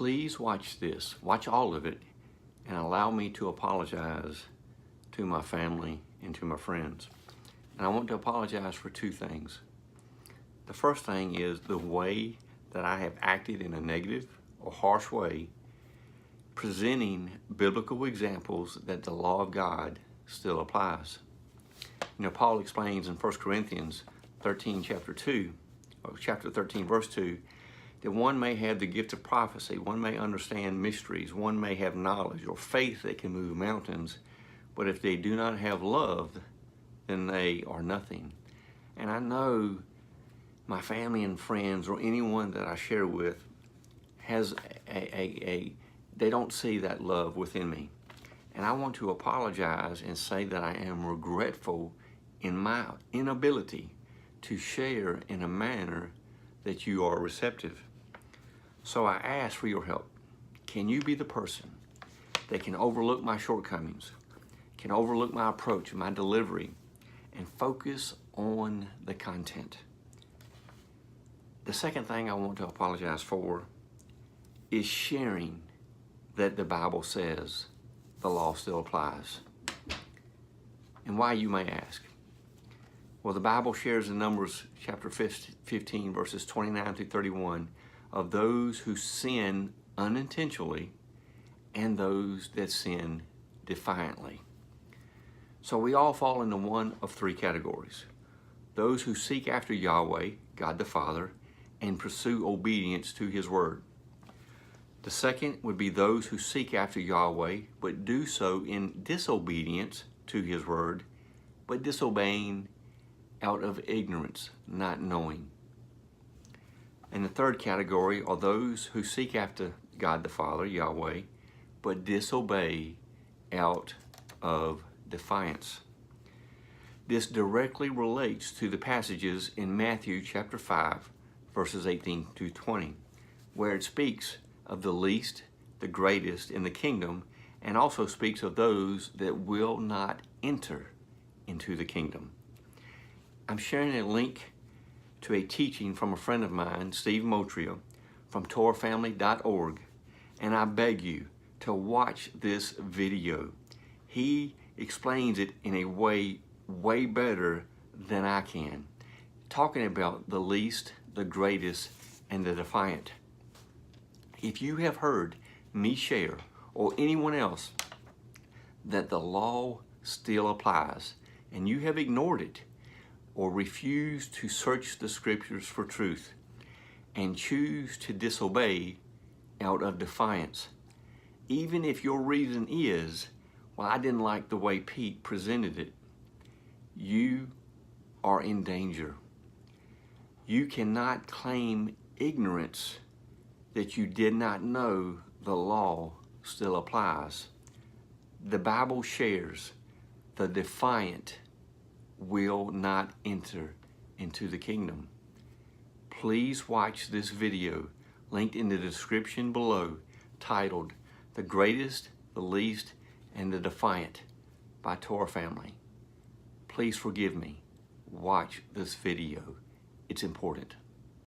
Please watch this, watch all of it, and allow me to apologize to my family and to my friends. And I want to apologize for two things. The first thing is the way that I have acted in a negative or harsh way, presenting biblical examples that the law of God still applies. You know, Paul explains in 1 Corinthians 13, chapter 2, or chapter 13, verse 2, that one may have the gift of prophecy, one may understand mysteries, one may have knowledge or faith that can move mountains, but if they do not have love, then they are nothing. And I know my family and friends or anyone that I share with has they don't see that love within me. And I want to apologize and say that I am regretful in my inability to share in a manner that you are receptive. So I ask for your help. Can you be the person that can overlook my shortcomings, can overlook my approach, my delivery, and focus on the content? The second thing I want to apologize for is sharing that the Bible says the law still applies. And why, you may ask? Well, the Bible shares in Numbers chapter 15, verses 29 through 31, of those who sin unintentionally and those that sin defiantly. So we all fall into one of three categories. Those who seek after Yahweh, God the Father, and pursue obedience to His word. The second would be those who seek after Yahweh, but do so in disobedience to His word, but disobeying out of ignorance, not knowing. And the third category are those who seek after God the Father, Yahweh, but disobey out of defiance. This directly relates to the passages in Matthew chapter 5, verses 18 to 20, where it speaks of the least, the greatest in the kingdom, and also speaks of those that will not enter into the kingdom. I'm sharing a link to a teaching from a friend of mine, Steve Motria, from TorahFamily.org, and I beg you to watch this video. He explains it in a way better than I can, talking about the least, the greatest, and the defiant. If you have heard me share, or anyone else, that the law still applies, and you have ignored it, or refused to search the scriptures for truth, and choose to disobey out of defiance, even if your reason is, well, I didn't like the way Pete presented it, you are in danger. You cannot claim ignorance that you did not know the law still applies. The Bible shares the defiant will not enter into the kingdom. Please watch this video linked in the description below, titled The Greatest, the Least, and the Defiant by Torah Family. Please forgive me. Watch this video. It's important.